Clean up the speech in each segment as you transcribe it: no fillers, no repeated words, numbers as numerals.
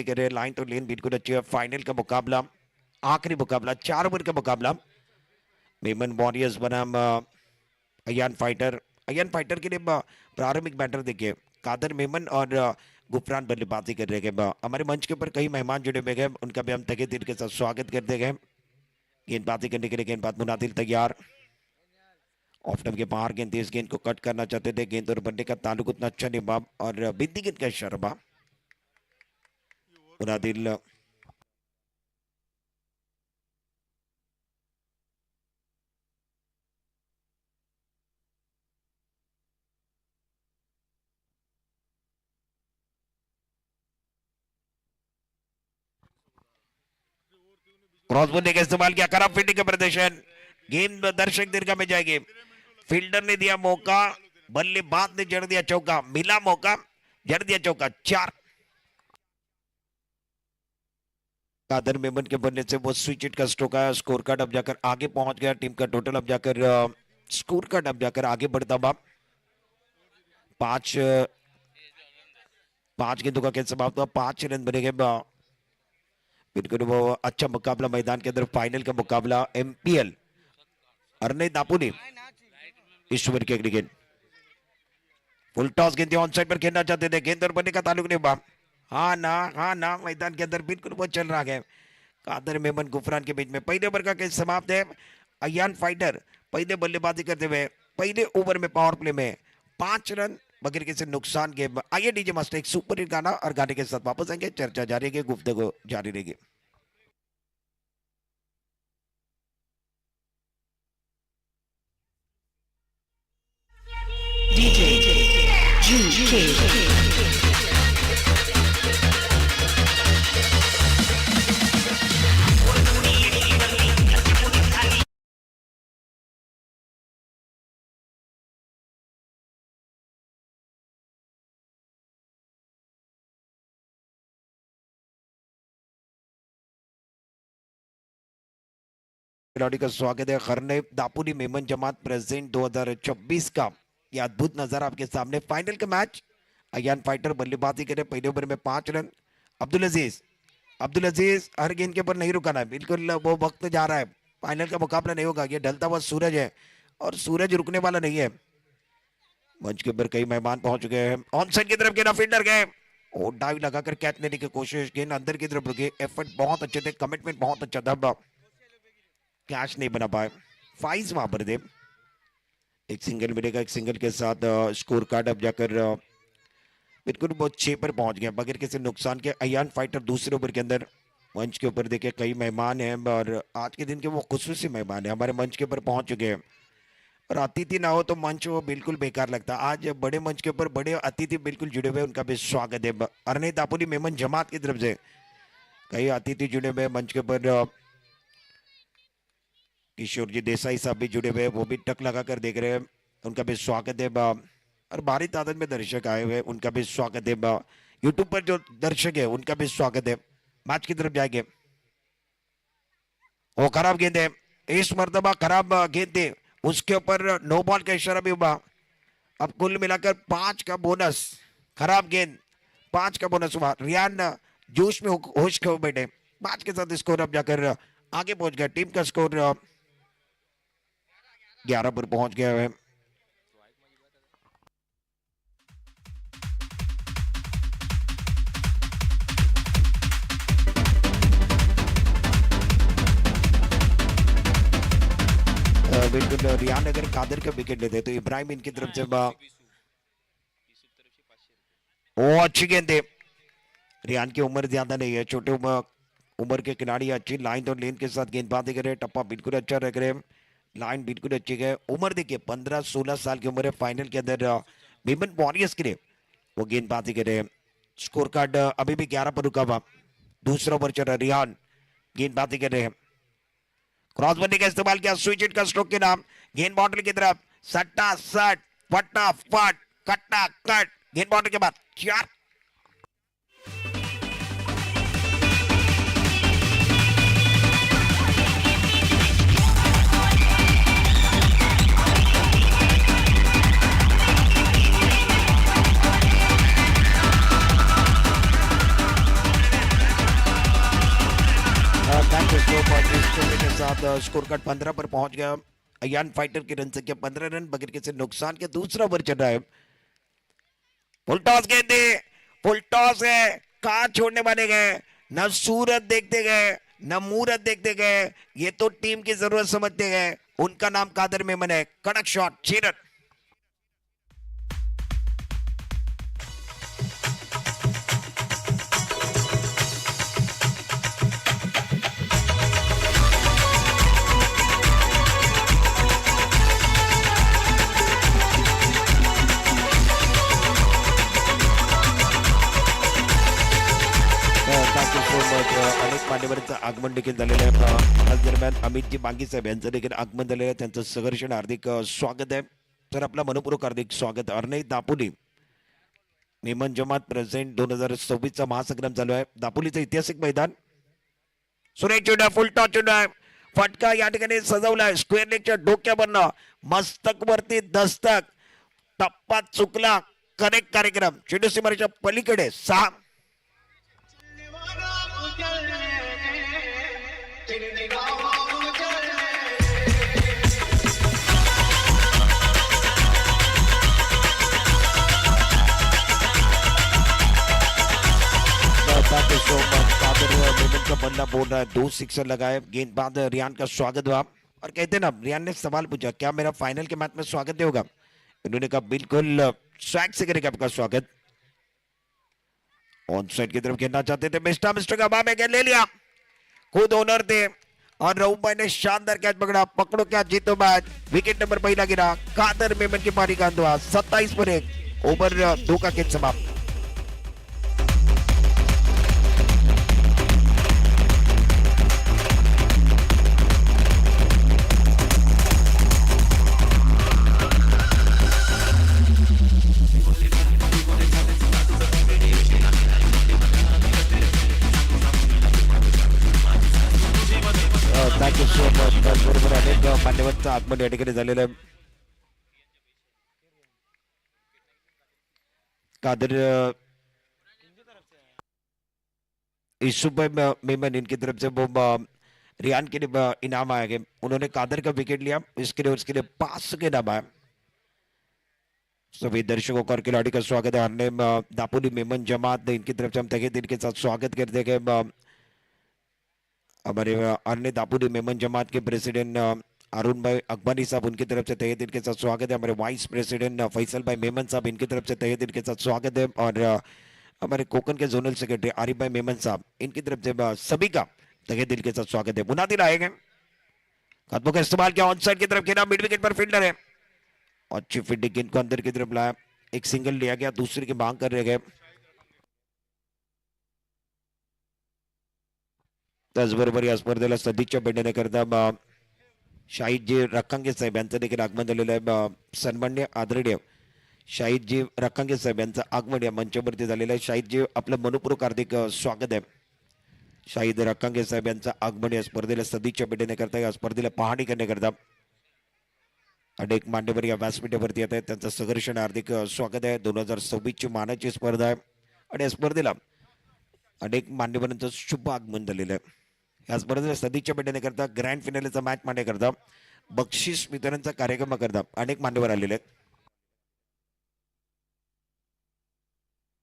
करे लाइन तो लेन बिल्कुल अच्छी है। फाइनल का मुकाबला, आखिरी मुकाबला, 4 ओवर का मुकाबला मेमन वॉरियर्स बनाम अयान फाइटर। अयान फाइटर के लिए प्रारंभिक बैटर देखिए कादर मेमन और गुफरान बल्लेबाजी कर रहे हैं। हमारे मंच के ऊपर कई मेहमान जुड़े हुए हैं, उनका भी हम तहे दिल के साथ स्वागत करते हैं। गेंदबाजी करने के लिए गेंदबाज मुनादिल तैयार। ऑफ नंबर के बाहर गेंद, इस गेंद को कट करना चाहते थे, गेंद और बल्ले का ताल्लुक उतना अच्छा नहीं हुआ और बिंदी गेंद का शर्मा मुनादिल क्रॉस बोलने का इस्तेमाल किया, खराब फील्डिंग का प्रदर्शन, गेंद दर्शक दीर्घा में जाएगी। फील्डर ने दिया मौका, बल्लेबाज ने जड़ दिया चौका, मिला मौका, जड़ दिया चौका। 4 कादर मेमन के बनने से वो स्विच इट का स्ट्रोक आया, स्कोर कार्ड अब जाकर आगे पहुंच गया। टीम का टोटल अब जाकर स्कोर कार्ड अब जाकर आगे बढ़ता हुआ 5 गेंदों का खेल समाप्त हुआ, 5 रन बनेंगे। बिल्कुल वो अच्छा मुकाबला मैदान के अंदर, फाइनल का मुकाबला एमपीएल। अरने दापुनी ईश्वर के अगली गेंद, फुल टॉस गेंद ऑन साइड पर खेलना चाहते थे, गेंद और बनने का ताल्लुक नहीं हुआ। हाँ ना मैदान के अंदर बिल्कुल वो चल रहा है। कादर मेमन गुफरान के बीच में पहले ओवर का खेल समाप्त है। अयान फाइटर पहले बल्लेबाजी करते हुए पहले ओवर में पावर प्ले में 5 रन बगैर किसी नुकसान के। आइए डीजे मास्टर एक सुपर हिट गाना और गाने के साथ वापस आएंगे, चर्चा जारी रहेगी, गुफ्तगू जारी रहेगी। खिलाड़ी का स्वागत है। खरने दापुनी मेमन जमात प्रेसिडेंट 2024 का ये अद्भुत नजारा आपके सामने। फाइनल का मैच, अयान फाइटर बल्लेबाजी करे, पहले ओवर में 5 रन। अब्दुल अजीज हर गेंद के ऊपर नहीं रुकाना है, बिल्कुल वो वक्त जा रहा है, फाइनल का मुकाबला नहीं होगा। ये ढलता हुआ सूरज है और सूरज रुकने वाला नहीं है। मंच के ऊपर कई मेहमान पहुंच चुके हैं। ऑन साइड की तरफ गेंद, फील्डर गए और डाइव लगाकर कैच लेने की कोशिश, गेंद अंदर की तरफ रुके। एफर्ट बहुत अच्छे थे, कमिटमेंट बहुत अच्छा था, कैच नहीं बना पाए। फाइज वहां पर थे। एक सिंगल मिलेगा, एक सिंगल के साथ स्कोर कार्ड अब जाकर बिल्कुल वो 6 पर पहुंच गया बगैर किसी नुकसान के। अयान फाइटर दूसरे ओवर के अंदर। मंच के ऊपर देखिए कई मेहमान हैं और आज के दिन के वो खुसूसी मेहमान हैं हमारे मंच के ऊपर पहुंच चुके हैं। और अतिथि ना हो तो मंच वो बिल्कुल बेकार लगता। आज बड़े मंच के ऊपर बड़े अतिथि बिल्कुल जुड़े हुए, उनका भी स्वागत है। अरने दापुनी मेमन जमात की तरफ से कई अतिथि जुड़े हुए मंच के ऊपर। किशोर जी देसाई साहब भी जुड़े हुए, वो भी टक लगा कर देख रहे हैं, उनका भी स्वागत है। और भारी तादाद में दर्शक आए हुए, उनका भी स्वागत है। यूट्यूब पर जो दर्शक है उनका भी स्वागत है। मैच की तरफ जाएंगे। वो खराब गेंद है, इस मर्तबा खराब गेंद है, उसके ऊपर नो बॉल का इशारा भी हुआ। अब कुल मिलाकर 5 का बोनस। खराब गेंद, 5 का बोनस हुआ। रियान जोश में होश खो बैठे। 5 के साथ स्कोर अब जाकर आगे पहुंच गया। टीम का स्कोर 11 पर पहुंच गया है। बिल्कुल रियान अगर कादर का विकेट लेते तो इब्राहिम इनकी तरफ से ओ अच्छी गेंद है। रियान की उम्र ज्यादा नहीं है, छोटे उम्र के खिलाड़ी, अच्छी लाइन और लेन के साथ गेंदबाजी कर रहे हैं। टप्पा बिल्कुल अच्छा रख रहे हैं, लाइन बिल्कुल अच्छी है। उम्र देखिए 15-16 साल की उम्र है। फाइनल के अंदर मेमन वॉरियर्स के लिए वो गेंदबाजी कर रहे हैं। स्कोर कार्ड अभी भी 11 पर रुका हुआ। दूसरा ओवर चल रहा है, रियान गेंदबाजी कर रहे हैं। क्रॉस बंदी का इस्तेमाल किया, स्विच इट का स्ट्रोक के नाम, गेंद बाउंड्री की तरफ, सट्टा सट फटाफट कट्टा कट, गेंद बाउंड्री के बाद 4। So much. इस स्कोर के साथ स्कोर कार्ड 15 पर पहुंच गया। अयान फाइटर की रन संख्या 15 रन बगैर किसी नुकसान के। दूसरा ओवर चल रहा है। फुल टॉस गेंदे, फुल टॉस है। कहा छोड़ने वाले गए, न सूरत देखते गए न मूरत देखते गए। ये तो टीम की जरूरत समझते गए। उनका नाम कादर मेमन है। कड़क शॉट, 6 रन। अनेक मान्यवरांचं आगमन देखील झालेलं आहे। आज दरम्यान अमितजी बांगी साहेब यांचं देखील आगमन झालेलं आहे। त्यांचं सहर्षण हार्दिक स्वागत आहे। तर आपला मनपूर्वक हार्दिक स्वागत। अर्णय दापोली मेमन जमात प्रेसिडेंट 2026 चा महासंग्राम चालू आहे। दापोलीचं ऐतिहासिक मैदान। सुरेख चेंडू, फुल टॉस चेंडू आहे। फटका या ठिकाणी सजवलाय स्क्वेअर लेगच्या डोक्यावरनं। मस्तक वरती दस्तक, टप्पा चुकला, करेक्ट कार्यक्रम। चेंडू सीमारेच्या पलीकडे 6। का बंदा बोल रहा है, 2 सिक्सर लगाए। गेंदबाज रियान का स्वागत हुआ और कहते ना, रियान ने सवाल पूछा क्या मेरा फाइनल के मैच में स्वागत नहीं होगा। इन्होंने कहा बिल्कुल स्वैग से करेगा आपका स्वागत। ऑन साइड की तरफ खेलना चाहते थे। मिस्टर का बाबे गेंद ले लिया, खुद ओनर थे और रऊफ भाई ने शानदार कैच पकड़ा। पकड़ो क्या जीतो मैच। विकेट नंबर पहला गिरा। कादर मेमन की पारी का अंत हुआ। 27 पर 1। ओवर 2 का खेल समाप्त। बरोबर अनेक मान्यवरांचं आगमन या ठिकाणी झालेलं आहे। कादर यूसुफ मेमन इनकी तरफ से वो रियान के लिए इनाम आया गया। उन्होंने कादर का विकेट लिया, इसके लिए उसके लिए 5 के इनाम आया। सभी दर्शकों का और खिलाड़ी का स्वागत है। हमने दापोली मेमन जमात इनकी तरफ से हम तहे दिल के साथ स्वागत करते हैं। हमारे अन्य दापोली मेमन जमात के प्रेसिडेंट अरुण भाई अकबानी साहब, उनकी तरफ से तहे दिल के साथ स्वागत है। हमारे वाइस प्रेसिडेंट फैसल भाई मेमन साहब, इनकी तरफ से तहे दिल के साथ स्वागत है। और हमारे कोकन के जोनल सेक्रेटरी आरिफ भाई मेमन साहब, इनकी तरफ से सभी का तहे दिल के साथ स्वागत है। मुनादिर आएंगे, कदमों का इस्तेमाल किया, ऑन साइड की तरफ खेला, मिड विकेट पर फील्डर है। अच्छी फील्डिंग, गेंद को अंदर की तरफ लाया, एक सिंगल लिया गया, दूसरे की मांग कर रहे गए। त्याचबरोबर या स्पर्धेला सदिच्छा भेटणे करता शाहिदजी रक्कांगे साहेब यांचं देखील आगमन झालेलं आहे। सन्मान्य आदरणीय शाहिदजी रक्कांगे साहेब यांचं आगमन या मंचावरती झालेलं आहे। शाहिदजी आपलं मनपूर्वक हार्दिक स्वागत आहे। शाहिद रक्कांगे साहेब यांचं आगमन या स्पर्धेला सदिच्छा भेटणे करता, या स्पर्धेला पाहणी करण्याकरता अनेक मान्यवर या व्यासपीठावरती येत आहेत। त्यांचं सहर्षण हार्दिक स्वागत आहे। 2026 ची मानाची स्पर्धा आहे आणि या स्पर्धेला अनेक मान्यवरांचं शुभ आगमन झालेलं आहे। या स्पर्धेला सदिच्छा भेटणे करता, ग्रँड फिनालेचा मॅच मांडणे करता, बक्षीस वितरणचा कार्यक्रम करता अनेक मान्यवर आलेले आहेत।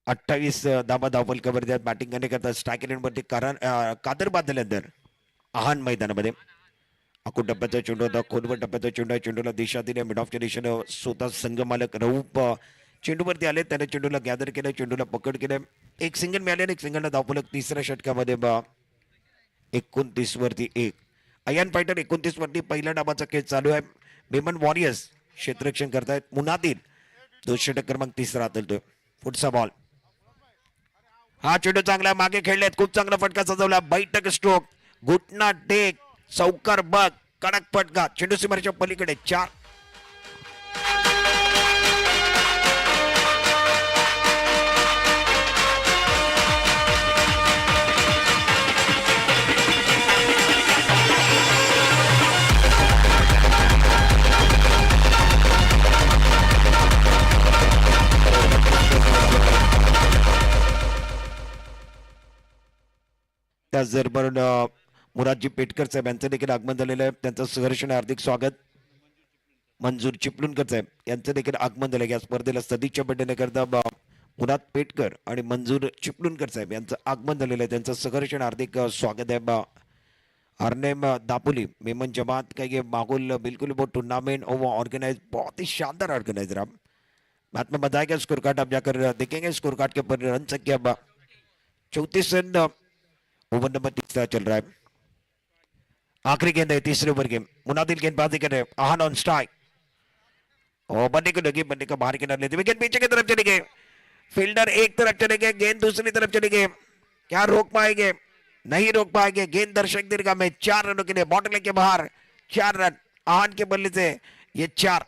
28 धावा धावफलकावरती आहेत। बॅटिंग करण्याकरता स्ट्राईक रेंजवरती कादर बांधल्यानंतर आहान मैदानामध्ये अकूट टप्प्याचा चेंडू होता, खोलवर टप्प्याचा चेंडू आहे। चेंडूला दिशा दिली, मिड ऑफच्या दिशेनं स्वतः संघमालक रऊफ चेंडूवरती आले, त्याने चेंडूला गॅदर केलं, चेंडूला पकड केलं, एक सिंगल मिळाले आणि एक सिंगलला धावफलक। तिसऱ्या षटकामध्ये 29 वरती 1। अयान फायटर 29 वरती पहिल्या डावाचा खेळ चालू आहे। मेमन वॉरियर्स क्षेत्ररक्षण करतायत। मुनादिर तो षटक क्रमांक 3 हातलतोय। पुढचा बॉल, हा चेंडू चांगला मागे खेळलेत, खूप चांगला फटका सजवला, बैठक स्ट्रोक, घुटना टेक, चौकार बग, कडक फटका, चेंडू सीमारेच्या पलीकडे 4। त्याचबरोबर मुरादजी पेटकर साहेब यांचं देखील आगमन झालेलं आहे, त्यांचं सहर्षण हार्दिक स्वागत. मंजूर चिपळूणकर साहेब यांचं देखील आगमन झालं. या स्पर्धेला सदिच्छा भेटण्याकरता मुराद पेटकर आणि मंजूर चिपळूणकर साहेब यांचं आगमन झालेलं आहे, त्यांचं सहर्षण हार्दिक स्वागत आहे. अरनेम दापोली मेमन जमात का ये माहौल बिल्कुल वो टूर्नामेंट और वो ऑर्गेनाइज बहुत ही शानदार ऑर्गेनाइज रहा. बाद में बताएगा स्कोर कार्ड, आप जाकर देखेंगे स्कोर कार्ड के ऊपर रन संख्या 34 रन ओवर नंबर 3 चल रहा है. आखिरी गेंद है तीसरे ओवर के. मुनादिल गेंदबाजी कर रहे हैं. आहान ऑन स्ट्राइक और बंदे को लगी, बंदे का बाहर किनारे लेते हुए गेंद पीछे की तरफ चले गए. फील्डर एक तरफ चले गए, गेंद दूसरी तरफ चले गए. क्या रोक पाएंगे? नहीं रोक पाएंगे. गेंद दर्शक दीर्घा में 4 रनों के लिए बॉटल के बाहर. 4 रन आहान के बल्ले से ये 4.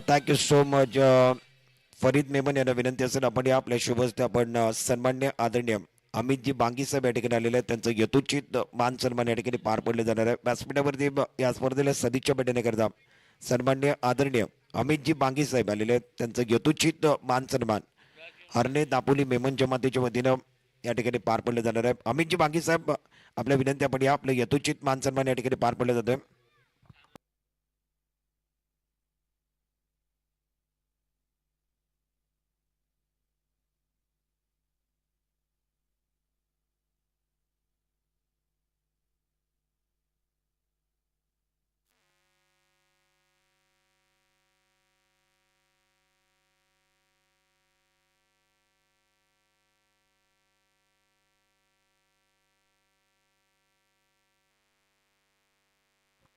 Thank you so much. Farid Memon यांना विनंती असेल आपण या आपल्या शुभ हस्ते आपण सन्मान्य आदरणीय अमितजी बांगी साहेब या ठिकाणी आलेले आहेत, त्यांचं यथोचित मान सन्मान या ठिकाणी पार पडले जाणार आहे. व्यासपीठावरती या स्पर्धेला सदिच्छा भेटण्याकरता सन्मान्य आदरणीय अमितजी बांगी साहेब आलेले आहेत, त्यांचं यथोचित मान सन्मान हरणे दापोली मेमन जमातीच्या वतीनं या ठिकाणी पार पडले जाणार आहे. अमितजी बांगी साहेब आपल्या विनंती आपण या आपलं यथोचित मान सन्मान या ठिकाणी पार पडले जातोय.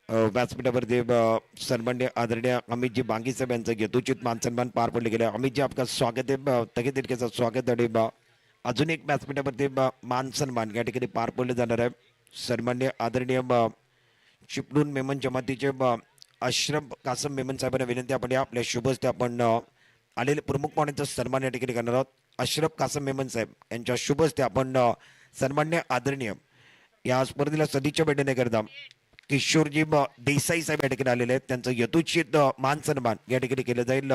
व्यासपीठावरती सन्मान्य आदरणीय अमितजी बांगी साहेब यांचं यथोचित मान सन्मान पार पडले गेले. अमितजी आपका स्वागत आहे, तगे तितकेचं स्वागत आणि अजून एक व्यासपीठावरती मान सन्मान या ठिकाणी पार पडले जाणार आहे. सन्मान्य आदरणीय चिपळूण मेमन जमातीचे अशरफ कासम मेमन साहेबांना विनंती आपण या आपल्या शुभ हस्ते आपण आलेले प्रमुख पाहुण्यांचा सन्मान या ठिकाणी करणार आहोत. अशरफ कासम मेमन साहेब यांच्या शुभ हस्ते आपण सन्मान्य आदरणीय या स्पर्धेला सदिच्छा भेटण्याकरता किशोरजी देसाई साहेब या ठिकाणी आलेले आहेत, त्यांचं यथोचित मान सन्मान या ठिकाणी केलं जाईल.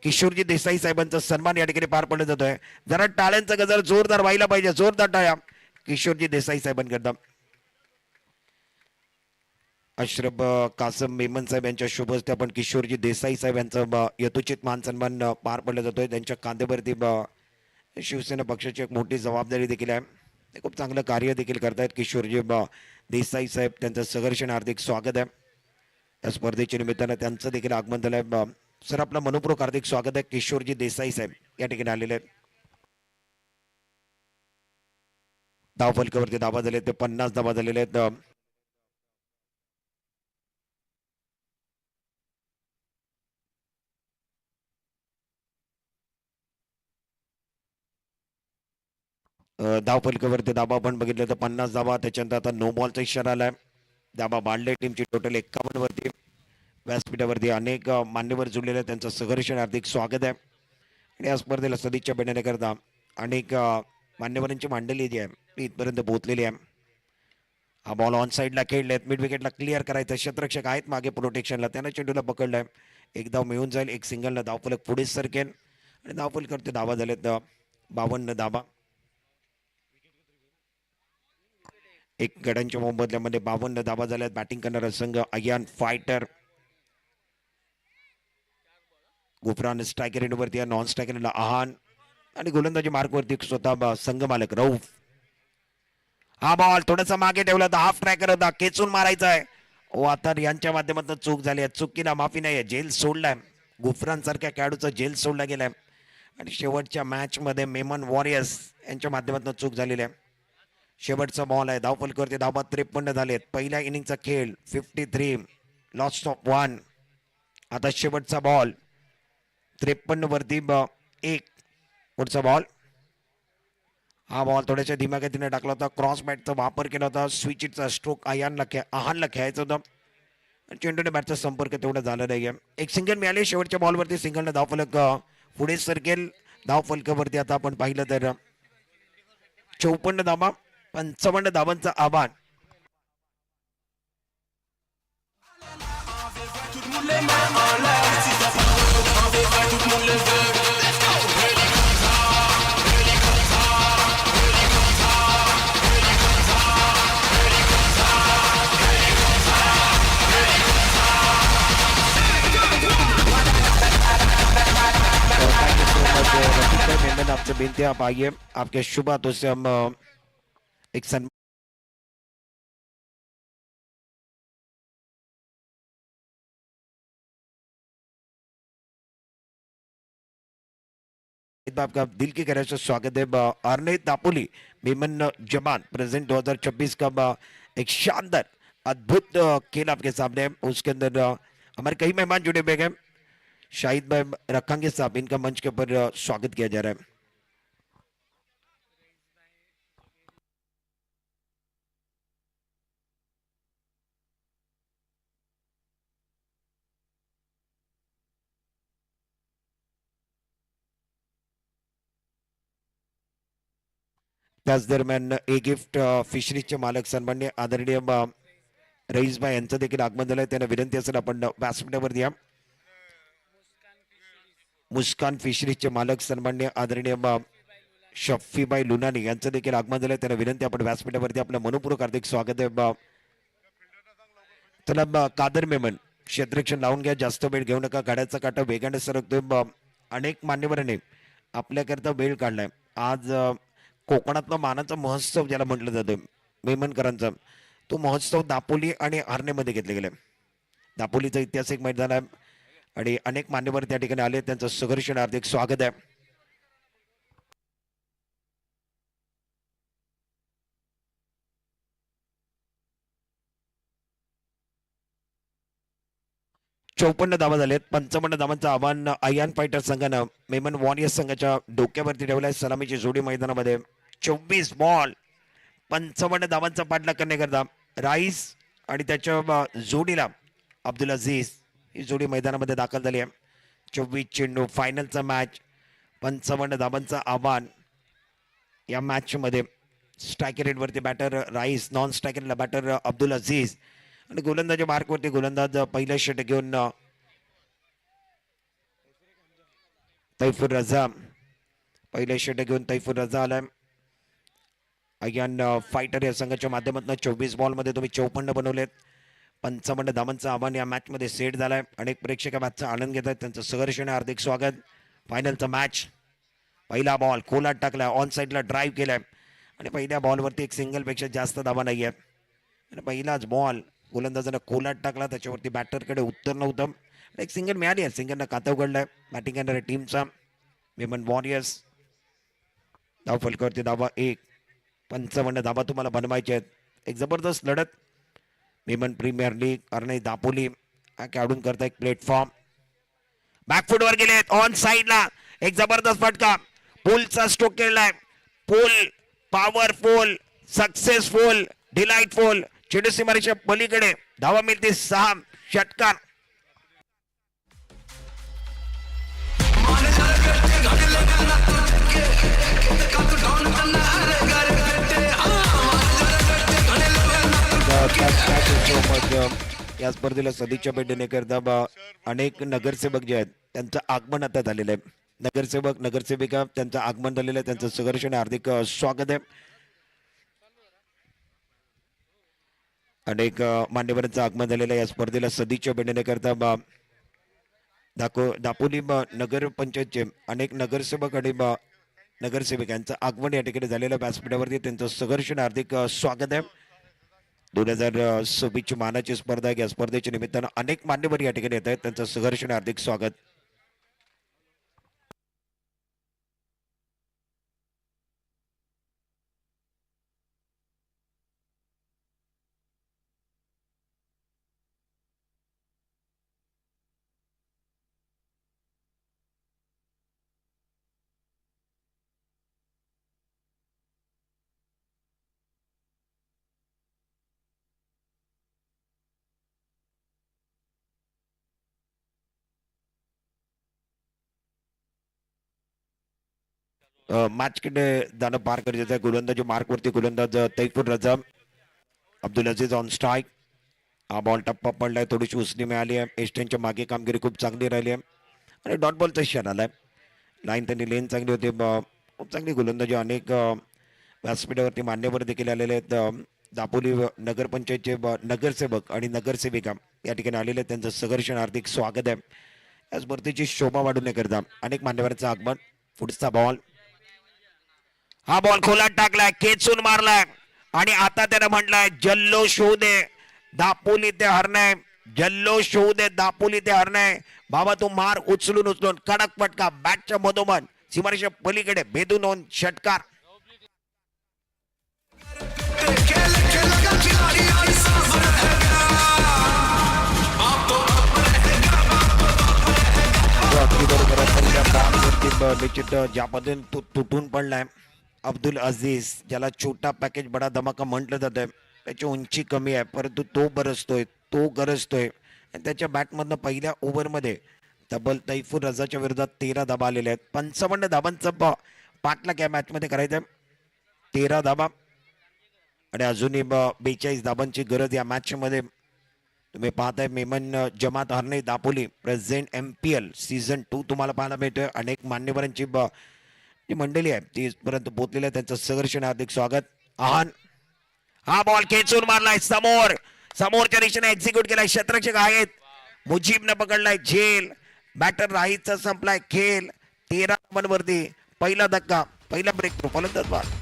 किशोरजी देसाई साहेबांचा सन्मान या ठिकाणी पार पडला जातोय. जरा टाळ्यांचा गजर जोरदार व्हायला पाहिजे, जोरदार टाळ्या किशोरजी देसाई साहेबांकरता. अशरफ कासम मेमन साहेब यांच्या शुभ हस्ते आपण किशोरजी देसाई साहेब यांचं यथोचित मान सन्मान पार पडला जातोय. त्यांच्या कांद्यावरती शिवसेना पक्षाची एक मोठी जबाबदारी देखील आहे. ते खूप चांगलं कार्य देखील करतायत किशोरजी देसाई साहेब, त्यांचं सहर्षण हार्दिक स्वागत आहे. या स्पर्धेच्या निमित्तानं त्यांचं देखील आगमन झालं आहे. सर आपलं मनपूर्वक हार्दिक स्वागत आहे. किशोरजी देसाई साहेब या ठिकाणी आलेले आहेत. धाव फलकावरती धावा झाले ते 50 धावा झालेले आहेत. धाव फलकावरती धाबा आपण बघितलं तर 50 धावा, त्याच्यानंतर आता नो बॉलचा इशारा आलाय. धाबा बांधले टीमची टोटल 51 वरती. व्यासपीठावरती अनेक मान्यवर जुळलेले आहेत, त्यांचं सहर्षण हार्दिक स्वागत आहे. आणि या स्पर्धेला सदिच्छा भेटण्याकरता अनेक मान्यवरांची मांडली जी आहे ती इथपर्यंत पोहोचलेली आहे. हा बॉल ऑन साईडला खेळलेत, मिड विकेटला क्लिअर करायचं. क्षेत्ररक्षक आहेत मागे प्रोटेक्शनला, त्यानं चेंडूला पकडलाय. एक धाव मिळून जाईल, एक सिंगलला धावफलक पुढे सरकेल आणि धावफलकावरती धावा झालेत 52 धावा. एक गड्यांच्या मोबदल्यामध्ये 52 धावा झाल्यात. बॅटिंग करणारा संघ अयान फायटर. गुफरान स्ट्रायकर एंडवरती, नॉन स्ट्रायकर आहान आणि गोलंदाजी मार्कवरती स्वतः संघ मालक रऊफ. हा बॉल थोडासा मागे ठेवला तर हाफ ट्रॅकर होता, खेचून मारायचा आहे. ओ आता यांच्या माध्यमातून चूक झाली आहे, चुकीला माफी नाही. जेल सोडलाय, गुफरान सारख्या खेळाडूचा जेल सोडला गेलाय. आणि शेवटच्या मॅच मध्ये मेमन वॉरियर्स यांच्या माध्यमातून चूक झालेली आहे. शेवटचा बॉल आहे. धावफलकावरती धावा 53 झालेत. पहिल्या इनिंगचा खेळ 53, लॉस्ट ऑफ 1. आता शेवटचा बॉल 53 वरती 1. पुढचा बॉल हा बॉल थोड्याशा धीम्या गतीने टाकला होता, क्रॉस बॅटचा वापर केला होता, स्विचचा स्ट्रोक आहानला खेळायचं होतं. चेंडूने बॅटचा संपर्क तेवढा झाला नाहीये. एक सिंगल मिळाले शेवटच्या बॉलवरती, सिंगलने धावफलक पुढे सरकेल. धावफलकावरती आता आपण पाहिलं तर 54 धावा, 55 धावांचं आव्हान. मेंबर आपसे बेनती है, आप आइए, आपके शुभ हाथों से हम एक आपका दिल की गहराई से स्वागत है। अर्ने दापोली मेमन जमान प्रेजेंट 2026 का एक शानदार अद्भुत खेल आपके सामने है। उसके अंदर हमारे कई मेहमान जुड़े हुए हैं। शाहिद भाई रखेंगे साहब, इनका मंच के ऊपर स्वागत किया जा रहा है। त्याच दरम्यान ए गिफ्ट फिशरीजचे मालक सन्मान्य आदरणीय रईसभाई यांचं देखील आगमन झालंय. त्यांना विनंती असेल आपण व्यासपीठावर द्या. मुस्कान फिशरीजचे मालक सन्मान्य आदरणीय शफ्फीबाई लुनानी यांचं देखील आगमन झालंय. त्यांना विनंती आपण व्यासपीठावरती आपलं मनपूर्वक हार्दिक स्वागत आहे. चला कादर मेमन क्षेत्ररक्षण लावून घ्या, जास्त वेळ घेऊ नका. गाड्याचा काटा वेगाने सरकतोय. अनेक मान्यवरांनी आपल्याकरता वेळ काढलाय. आज कोकणातला मानाचा महोत्सव ज्याला म्हटलं जातं मेमनकरांचा, तो महोत्सव दापोली आणि हर्णेमध्ये घेतले गेले. दापोलीचं ऐतिहासिक मैदान आहे आणि अनेक मान्यवर त्या ठिकाणी आले. त्यांचं सहर्ष हार्दिक स्वागत आहे. 54 धावा झालेत. 55 धावांचं आव्हान आयन फायटर संघानं मेमन वॉरियर्स संघाच्या डोक्यावरती ठेवलाय. सलामीची जोडी मैदानामध्ये 24 बॉल 55 धावांचा पाठलाग करण्याकरता राईस आणि त्याच्या जोडीला अब्दुल अझीज ही जोडी मैदानामध्ये दाखल झाली आहे. 24 चेंडू, फायनलचा मॅच, 55 धावांचं आव्हान. या मॅच मध्ये स्ट्रायकर रेटवरती बॅटर राईस, नॉन स्ट्रायकरला बॅटर अब्दुल अझीज आणि गोलंदाजी मार्कवरती गोलंदाज पहिलं षटक घेऊन तैफूर रजा. पहिलं षटक घेऊन तैफूर रजा आलाय. अय्यान फायटर या संघाच्या माध्यमातून 24 बॉल मध्ये तुम्ही 54 बनवलेत. 55 धावांचं आव्हान या मॅच मध्ये सेट झालाय. अनेक प्रेक्षक मॅचचा आनंद घेत आहेत, त्यांचं सहर्षाने हार्दिक स्वागत. फायनलचा मॅच, पहिला बॉल खोलात टाकला, ऑन साईडला ड्राईव्ह केलाय आणि पहिल्या बॉलवरती एक सिंगल पेक्षा जास्त धावा नाहीये आणि पहिलाच बॉल गोलंदाजानं खोलात टाकला, त्याच्यावरती बॅटरकडे उत्तर नव्हतं. एक सिंगल मिळाली आहे, सिंगलनं खातं उघडलंय. बॅटिंग करणाऱ्या टीमचा मेमन वॉरियर्स. धावफलकावरती धावा 1, 55 धावा तुम्हाला बनवायचे आहेत. एक जबरदस्त लढत. Memon premier league Arne Dapoli हा खेळाडून करता एक प्लॅटफॉर्म. बॅकफुटवर गेलेत, ऑन साईडला एक जबरदस्त फटका, पुलचा स्ट्रोक केलाय. पुल पॉवरफुल, सक्सेसफुल, डिलाइटफुल. चेंडू सीमारेच्या पलीकडे धावा मिळते 6 षटकार. या स्पर्धेला सदिच्छा भेट देण्याकरता अनेक नगरसेवक जे आहेत त्यांचं आगमन आता झालेलं आहे. नगरसेवक नगरसेविका त्यांचं आगमन झालेलं आहे, त्यांचं सहर्ष हार्दिक स्वागत आहे. अनेक मान्यवरांचं आगमन झालेलं आहे. या स्पर्धेला सदिच्छा भेट देण्याकरता दापोली नगर पंचायतचे अनेक नगरसेवक आणि नगरसेविकांचं आगमन या ठिकाणी झालेलं व्यासपीठावरती, त्यांचं सहर्ष हार्दिक स्वागत आहे. 2026 मानाची स्पर्धा आहे. या स्पर्धेच्या निमित्तानं अनेक मान्यवर या ठिकाणी येत आहेत, त्यांचं सहर्ष हार्दिक स्वागत. मॅचकडे जाणं फार गरजेचं आहे. गोलंदाजी मार्कवरती गोलंदाज तैफूर रजा, अब्दुल अजीज ऑन स्ट्राईक. हा बॉल टप्पा पडलाय, थोडीशी उसनी मिळाली आहे. एस्टनच्या मागे कामगिरी खूप चांगली राहिली आहे आणि डॉट बॉलचा इशारा आलाय. लाईन त्यांनी लेन चांगली होती, खूप चांगली गोलंदाजी. अनेक व्यासपीठावरती मान्यवर देखील आलेले आहेत. दापोली नगरपंचायतचे नगरसेवक आणि नगरसेविका या ठिकाणी आलेले आहेत. त्यांचं सहर्ष हार्दिक स्वागत आहे. या स्पर्धेची शोभा वाढवण्याकरता अनेक मान्यवरांचं आगमन. पुढचा बॉल, हा बॉल खोलात टाकलाय, खेचून मारलाय आणि आता त्यानं म्हटलंय जल्लोष होऊ दे, दापोली ते हरणे, जल्लोष होऊ दे, दापोली ते हरणे. बाबा तू मार उचलून उचलून कडक फटका बॅटच्या मधोमध सीमारेषा पलीकडे भेदून होऊन षटकार. निश्चित ज्या पद्धतीने तो तुटून पडलाय अब्दुल अजीज, ज्याला छोटा पॅकेज बडा धमाका म्हटलं जातं, त्याची उंची कमी आहे परंतु तो गरजतोय, तो गरजतोय. आणि त्याच्या बॅटमधनं पहिल्या ओव्हरमध्ये तब्बल तैफूर रजाच्या विरोधात 13 धाबा आलेले आहेत. 55 धाबांचा पाठलाग या मॅचमध्ये करायचा आहे. 13 धाबा आणि अजूनही 42 धाबांची गरज या मॅचमध्ये. तुम्ही पाहताय मेमन जमात हरणे दापोली प्रेझेंट MPL सीझन 2 तुम्हाला पाहायला मिळतोय. अनेक मान्यवरांची जी मंडळी आहे ती पर्यंत पोहोचलेली आहे. त्यांचं सहर्ष हार्दिक स्वागत. आहान, हा बॉल खेचून मारलाय समोर, समोरच्या दिशेने एक्झिक्यूट केलाय. क्षेत्ररक्षक आहेत, मुजीबनं पकडलाय झेल. बॅटर राहीचा संपलाय खेळ. 13 वरती पहिला धक्का, पहिला ब्रेक थ्रू, फलंदाज बाद.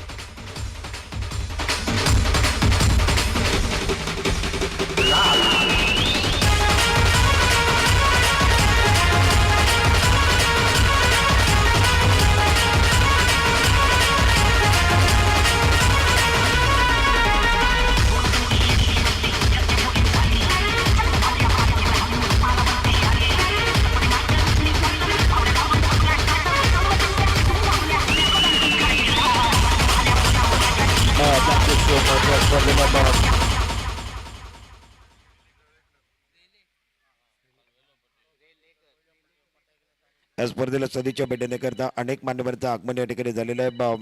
या स्पर्धेला सदिच्छा भेटण्याकरता अनेक मान्यवरांचं आगमन या ठिकाणी झालेलं आहे.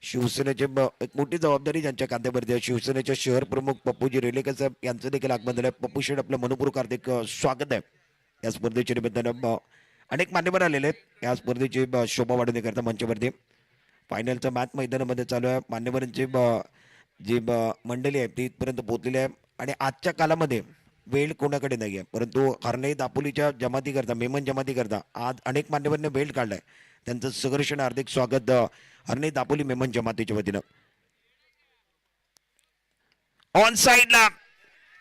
शिवसेनेचे एक मोठी जबाबदारी ज्यांच्या खांद्यावरती आहे. शिवसेनेचे शहर प्रमुख पप्पूजी रेलेकर साहेब यांचं देखील आगमन झालं आहे. पप्पू शेठ आपलं मनपूर्वक हार्दिक स्वागत आहे. या स्पर्धेच्या निमित्तानं अनेक मान्यवर आलेले आहेत या स्पर्धेची शोभा वाढवण्याकरता मंचावरती. फायनलचा मॅच मैदानामध्ये चालू आहे. मान्यवरांची जी मंडळी आहे ती इथपर्यंत पोहोचलेली आहे आणि आजच्या कालामध्ये वेळ कोणाकडे नाही आहे, परंतु हरणे दापोलीच्या जमाती करता, मेमन जमाती करता आज अनेक मान्यवरांनी वेळ काढलाय. त्यांचं सहर्ष हार्दिक स्वागत हरणे दापोली मेमन जमातीच्या वतीनं. ऑन साइडला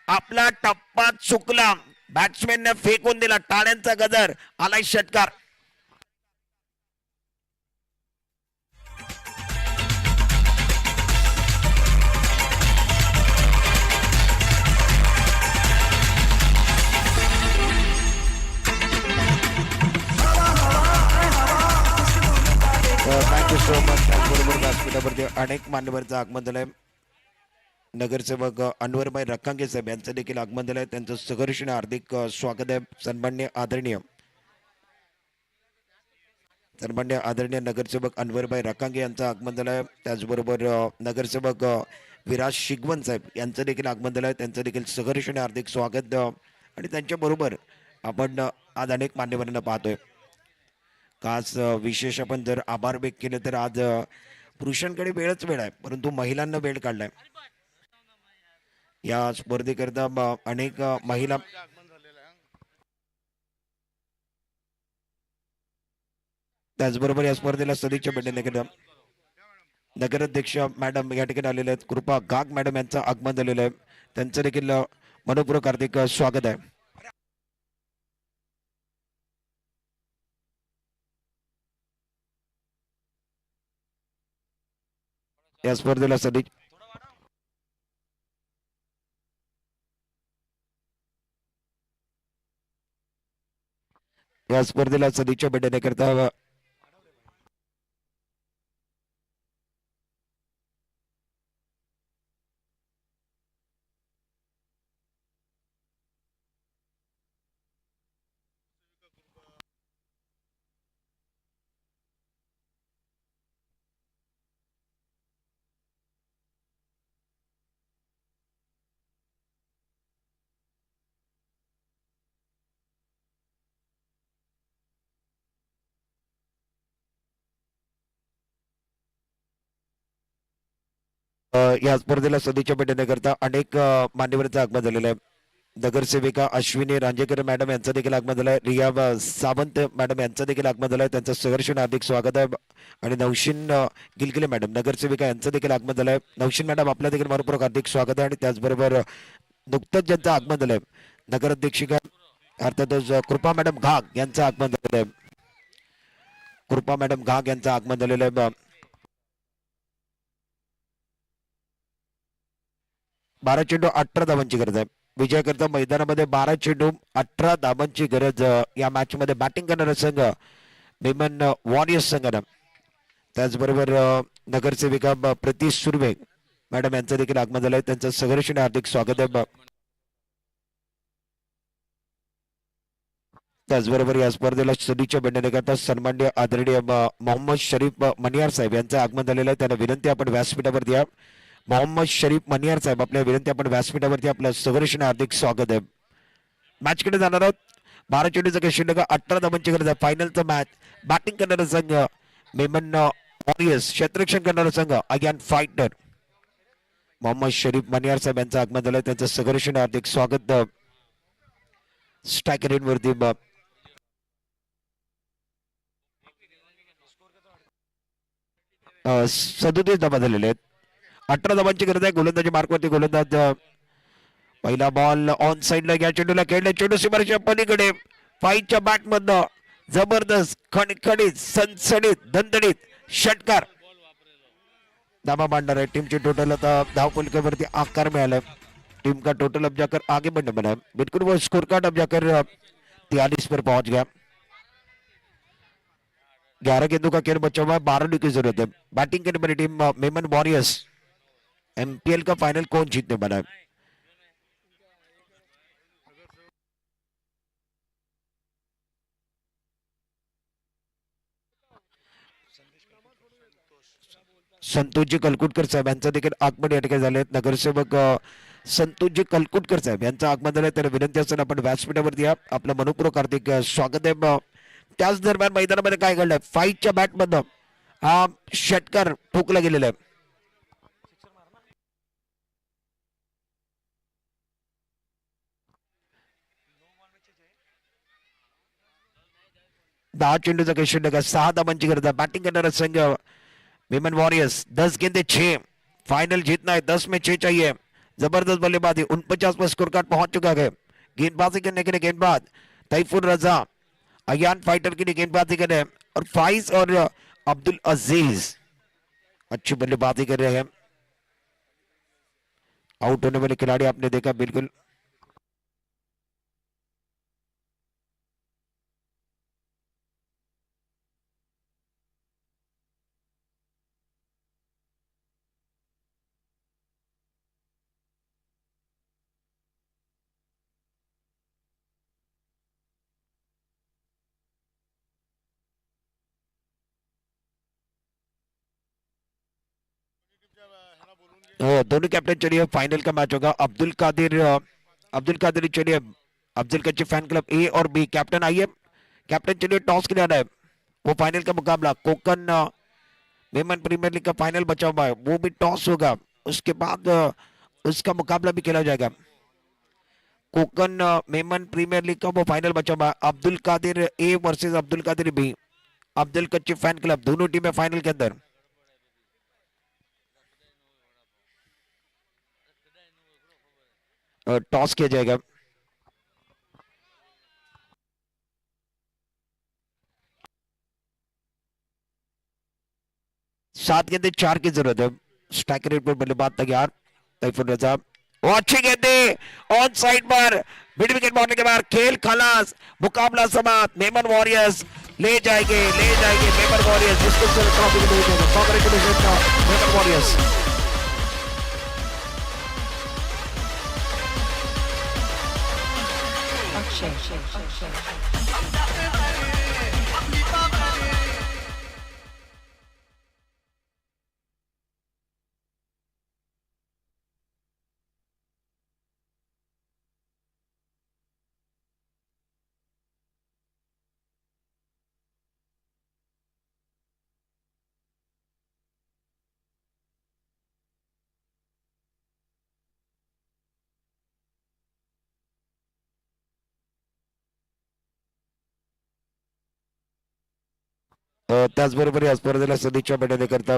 आपला टप्पा चुकला, बॅट्समॅनने फेकून दिला, टाळ्यांचा गजर आलाय, षटकार. Thank you so much. त्याचबरोबर व्यासपीठावरती अनेक मान्यवरचं आगमन झालंय. नगरसेवक अनवरभाई रक्कांगे साहेब यांचं देखील आगमन झालंय. त्यांचं सहर्ष हार्दिक स्वागत आहे. सन्मान्य आदरणीय नगरसेवक अनवरभाई रक्कांगे यांचं आगमन झालं आहे. त्याचबरोबर नगरसेवक विराज शिगवन साहेब यांचं देखील आगमन झालं आहे. त्यांचं देखील सहर्ष हार्दिक स्वागत. आणि त्यांच्याबरोबर आपण आज अनेक मान्यवरांना पाहतोय. खास विशेष आपण जर आभार व्यक्त केले तर आज पुरुषांकडे वेळच वेळ आहे, परंतु महिलांना वेळ काढलाय. या स्पर्धेकरता अनेक महिला त्याचबरोबर या स्पर्धेला सदिच्छा भेटण्याकरता नगराध्यक्ष मॅडम या ठिकाणी आलेले आहेत. कृपा गाग मॅडम यांचं आगमन झालेलं आहे. त्यांचं देखील मनपूर्वक हार्दिक स्वागत आहे. या स्पर्धेला सदिच्छा भेटण्याकरता या स्पर्धेला सदिच्छा भेटण्याकरता अनेक मान्यवरांचं आगमन झालेलं आहे. नगरसेविका अश्विनी रांजेकर मॅडम यांचं देखील आगमन झालं आहे. रिया सावंत मॅडम यांचं देखील आगमन झालं आहे. त्यांचं सहर्ष हार्दिक स्वागत आहे. आणि नौशीन गिलगिले मॅडम नगरसेविका यांचं देखील आगमन झालं आहे. नौशीन मॅडम आपल्या देखील मनपूर्वक हार्दिक स्वागत आहे. आणि त्याचबरोबर नुकतंच ज्यांचं आगमन झालंय नगराध्यक्षिका अर्थातच कृपा मॅडम घाग यांचं आगमन झालेलं आहे. कृपा मॅडम घाग यांचं आगमन झालेलं आहे. 12 चेंडू 18 धावांची गरज आहे. विजयाकरता मैदानामध्ये 12 चेंडू 18 धावांची गरज या मॅच मध्ये बॅटिंग करणारा संघ मेमन वॉरियर्स संघानं. त्याचबरोबर नगरसेविका प्रति सुर्वे मॅडम यांचं देखील आगमन झालंय. त्यांचं सहर्ष हार्दिक स्वागत आहे. त्याचबरोबर या स्पर्धेला सदिच्छा भेटण्याकरता सन्मान्य आदरणीय मोहम्मद शरीफ मनियार साहेब यांचं आगमन झालेलं आहे. त्यांना विनंती आपण व्यासपीठावरती या. मोहम्मद शरीफ मनियार साहेब आपल्या विनंती आपण व्यासपीठावरती आपलं सहर्ष हार्दिक स्वागत आहे. मॅच कडे जाणार आहोत. 12 चेंडूचा काही शिल्लक 18 धावांची गरज आहे. फायनलचा मॅच बॅटिंग करणारा संघ मेमन वॉरियर्स, क्षेत्ररक्षण करणारा संघ अगेन फायटर. मोहम्मद शरीफ मनियार साहेब यांचं आगमन झालं. त्यांचं सहर्ष हार्दिक स्वागत. स्ट्राईक रेट वरती 37 धावा झालेले आहेत. 18 धावांची गरज आहे. गोलंदाजी मार्कवरती गोलंदाज. पहिला बॉल ऑन साइडला या चेंडूला खेळले. चेंडू सीमारेषेच्या पलीकडे फाईटच्या बॅट मधनं जबरदस्त खणखणीत सनसणीत दणदणीत षटकार धावा मांडणार आहे. टीमची टोटल आता धावफलकावरती आकार मिळाला. टीम का टोटल अब जाकर आगे बढ़ने बना है. बिल्कुल वो स्कोर कार्ड अब जाकर 43 पर पहुंच गया. 11 गेंदों का खेल बचा हुआ है. 12 रन की जरूरत है. बैटिंग करने वाली टीम मेमन वॉरियर्स एमपीएल का फाइनल कौन जीतने वाला है? संतोषजी कलकुटकर साहेब यांचं देखील आगमन या ठिकाणी झाले. नगरसेवक संतोषजी कलकुटकर साहेब यांचं आगमन झालं. तर विनंती असताना आपण व्यासपीठावरती या. आपलं मनपूर्वक हार्दिक स्वागत आहे. त्याच दरम्यान मैदानामध्ये काय घडलंय? फाईटच्या बॅट मधनं हा षटकार ठोकला गेलेला आहे. 10 चेंडूचा काही शिल्लक आहे. 6 धावांची गरज आहे. बॅटिंग करणारा संघ विमेन वॉरियर्स 10 गेंदे 6. फाइनल जीतना है. 10 में 6 चाहिए. जबरदस्त बल्लेबाजी. 49 पर स्कोर कार्ड पहुंच चुका है. गेंदबाजी करने के लिए गेंदबाज तैफुर रजा अयान फाइटर के लिए गेंदबाजी कर रहे हैं. और फाइज और अब्दुल अजीज अच्छी बल्लेबाजी कर रहे हैं. आउट होने वाले खिलाड़ी आपने देखा बिल्कुल दोनों कैप्टन चलिए. फाइनल का मैच होगा. अब्दुल कादिर चलिए. अब्दुल कच्ची फैन क्लब ए और बी कैप्टन आइए. कैप्टन चलिए टॉस के लिए आना है. वो फाइनल का मुकाबला कोकन मेमन प्रीमियर लीग का फाइनल बचा हुआ है. वो भी टॉस होगा. उसके बाद उसका मुकाबला भी खेला जाएगा. कोकन मेमन प्रीमियर लीग का वो फाइनल बचा हुआ है. अब्दुल कादिर ए वर्सेस अब्दुल कादिर बी. अब्दुल कच्ची फैन क्लब दोनों टीमें फाइनल के अंदर. टॉस किया जाएगा. 7 गेंदे 4 की जरूरत है. स्ट्राइक रेट पर बल्लेबाज तैयार. तैफुर रजा वो अच्छी गेंदे on side per mid wicket मारने के बाद खेल खलास. मुकाबला समाप्त. मेमन वॉरियर्स ले जाएंगे मेमन वॉरियर्स जिसको ट्रॉफी ले जाएंगे. Congratulation Memon warriors. त्याचबरोबर या स्पर्धेला सदिच्छा भेटण्याकरता